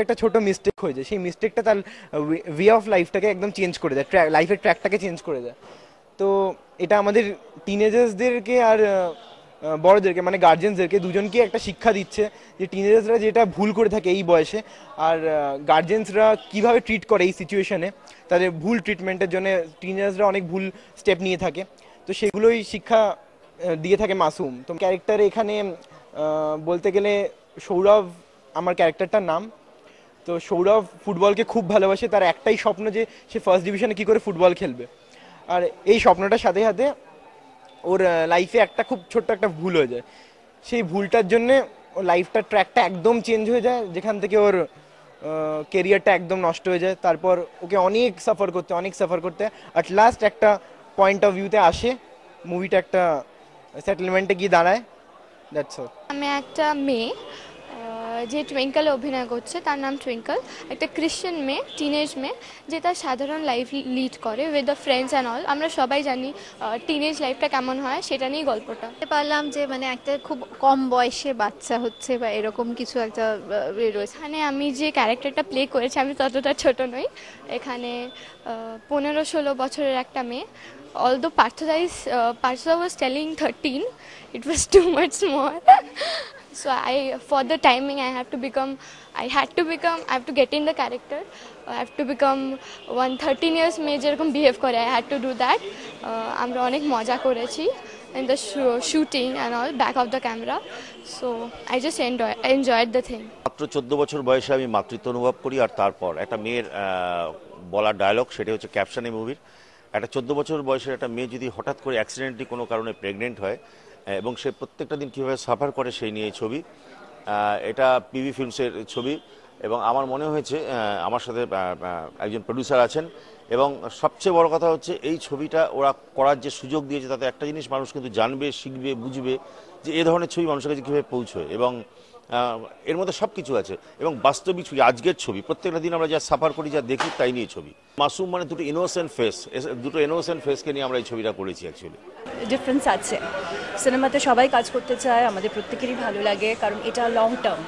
একটা ছোট মিস্টেক হয়ে যায়, সেই মিস্টেকটা তার ওয়ে অফ লাইফটাকে একদম চেঞ্জ করে দেয়, লাইফের ট্র্যাকটাকে চেঞ্জ করে দেয়। তো এটা আমাদের টিনেজার্সদেরকে আর বড়দেরকে মানে গার্জেন্সদেরকে দুজনকে একটা শিক্ষা দিচ্ছে যে টিনেজার্সরা যেটা ভুল করে থাকে এই বয়সে, আর গার্জেন্সরা কিভাবে ট্রিট করে এই সিচুয়েশনে, তাদের ভুল ট্রিটমেন্টের জন্য টিনেজার্সরা অনেক ভুল স্টেপ নিয়ে থাকে। তো সেগুলোই শিক্ষা দিয়ে থাকে মাসুম। তো ক্যারেক্টার এখানে বলতে গেলে সৌরভ আমার ক্যারেক্টারটার নাম। তো সৌরভ ফুটবলকে খুব ভালোবাসে, তার একটাই স্বপ্ন যে সে ফার্স্ট ডিভিশনে কী করে ফুটবল খেলবে। আর এই স্বপ্নটার সাথে সাথে ওর লাইফে একটা খুব ছোট্ট একটা ভুল হয়ে যায়, সেই ভুলটার জন্যে ওর লাইফটার ট্র্যাকটা একদম চেঞ্জ হয়ে যায়, যেখান থেকে ওর কেরিয়ারটা একদম নষ্ট হয়ে যায়। তারপর ওকে অনেক সাফার করতে অ্যাট লাস্ট একটা পয়েন্ট অফ ভিউতে আসে, মুভিটা একটা সেটেলমেন্টে গিয়ে দাঁড়ায়। That's all. আমি একটা মেয়ে যে টুইঙ্কলে অভিনয় করছে, তার নাম টুইঙ্কল, একটা ক্রিশ্চিয়ান মেয়ে, টিনেজ মেয়ে, যে তার সাধারণ লাইফ লিড করে with the friends and all. আমরা সবাই জানি টিনেজ লাইফটা কেমন হয়, সেটা নিয়েই গল্পটা। পারলাম যে মানে একটা খুব কম বয়সে বাচ্চা হচ্ছে বা এরকম কিছু একটা রয়েছে। এখানে আমি যে ক্যারেক্টারটা প্লে করেছি আমি ততটা ছোট নই, এখানে 15-16 বছরের একটা মেয়ে। Although Partha was telling 13, it was too much small. So for the timing, I have to get in the character. I have to become one 13 years মেয়ে যেরকম বিহেভ করে, I had to do that. আমরা অনেক মজা করেছি in the shooting and all, back of the camera. So I just enjoyed the thing. মাত্র 14 বছর বয়সে আমি মাতৃত্ব অনুভব করি, আর তারপর একটা মেয়ের বলা ডায়লগ, সেটা হচ্ছে ক্যাপশন এই মুভির। একটা 14 বছর বয়সের একটা মেয়ে যদি হঠাৎ করে অ্যাক্সিডেন্টলি কোনো কারণে প্রেগনেন্ট হয় এবং সে প্রত্যেকটা দিন কীভাবে সাফার করে সেই নিয়ে ছবি। এটা পিভি ফিল্মসের ছবি এবং আমার মনে হয়েছে আমার সাথে একজন প্রডিউসার আছেন, এবং সবচেয়ে বড় কথা হচ্ছে এই ছবিটা ওরা করার যে সুযোগ দিয়েছে, তাতে একটা জিনিস মানুষ কিন্তু জানবে, শিখবে, বুঝবে যে এ ধরনের ছবি মানুষের কাছে কীভাবে পৌঁছয়, এবং এর মধ্যে সব কিছু আছে এবং বাস্তবিক ছবি, আজকের ছবি, প্রত্যেকটা দিন আমরা যা সাফার করি, যা দেখি, তাই নিয়ে ছবি। মাসুম মানে দুটো ইনোসেন্ট ফেসকে নিয়ে আমরা এই ছবিটা করেছি। অ্যাকচুয়ালি ডিফারেন্স আছে, সিনেমাতে সবাই কাজ করতে চায়, আমাদের প্রত্যেকেরই ভালো লাগে, কারণ এটা লং টার্ম।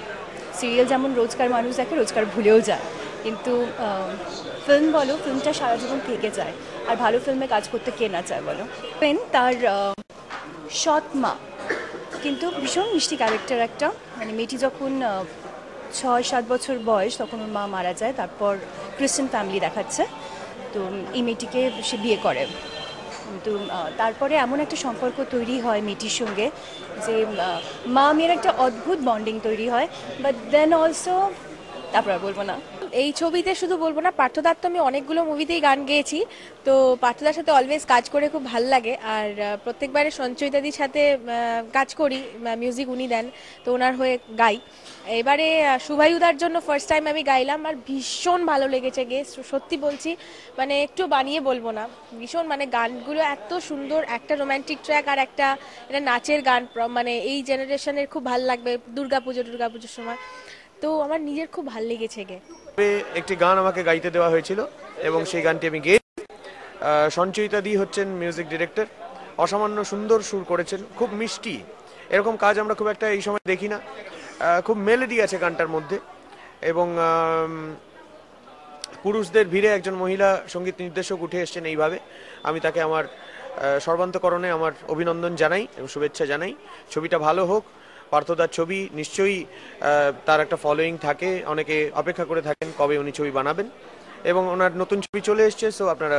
সিরিয়াল যেমন রোজকার মানুষ দেখে, রোজকার ভুলেও যায়, কিন্তু ফিল্ম বলো, ফিল্মটা সারা জীবন থেকে যায়। আর ভালো ফিল্মে কাজ করতে কে না চায় বলো। তার সৎ মা, কিন্তু ভীষণ মিষ্টি ক্যারেক্টার একটা। মানে মেয়েটি যখন 6-7 বছর বয়স, তখন ওর মা মারা যায়, তারপর ক্রিশ্চিয়ান ফ্যামিলি দেখাচ্ছে, তো এই মেয়েটিকে সে বিয়ে করে। কিন্তু তারপরে এমন একটা সম্পর্ক তৈরি হয় মেয়েটির সঙ্গে যে মা মেয়ের একটা অদ্ভুত বন্ডিং তৈরি হয়। বাট দেন অলসো, তারপর আর বলবো না। এই ছবিতে শুধু বলবো না, পার্থদার তো আমি অনেকগুলো মুভিতেই গান গেয়েছি, তো পার্থদার সাথে অলওয়েজ কাজ করে খুব ভাল লাগে। আর প্রত্যেকবারে সঞ্চয়িতাদির সাথে কাজ করি, মিউজিক উনি দেন, তো ওনার হয়ে গাই। এবারে শুভায়ুদার জন্য ফার্স্ট টাইম আমি গাইলাম, আর ভীষণ ভালো লেগেছে গে, সত্যি বলছি, মানে একটু বানিয়ে বলবো না, ভীষণ, মানে গানগুলো এত সুন্দর, একটা রোম্যান্টিক ট্র্যাক আর একটা এটা নাচের গান, মানে এই জেনারেশনের খুব ভাল লাগবে দুর্গাপুজোর সময়, তো আমার নিজের খুব ভাল লেগেছে গে। একটি গান আমাকে গাইতে দেওয়া হয়েছিল এবং সেই গানটি আমি গেয়েছি। সঞ্চয়িতা দি হচ্ছেন মিউজিক ডিরেক্টর, অসামান্য সুন্দর সুর করেছেন, খুব মিষ্টি। এরকম কাজ আমরা খুব একটা এই সময় দেখি না, খুব মেলোডি আছে গানটার মধ্যে। এবং পুরুষদের ভিড়ে একজন মহিলা সঙ্গীত নির্দেশক উঠে এসছেন এইভাবে। আমি তাকে আমার সর্বান্তকরণে আমার অভিনন্দন জানাই এবং শুভেচ্ছা জানাই। ছবিটা ভালো হোক। পার্থদার ছবি নিশ্চয়ই তার একটা ফলোয়িং থাকে, অনেকে অপেক্ষা করে থাকেন কবে উনি ছবি বানাবেন, এবং ওনার নতুন ছবি চলে এসছে, সো আপনারা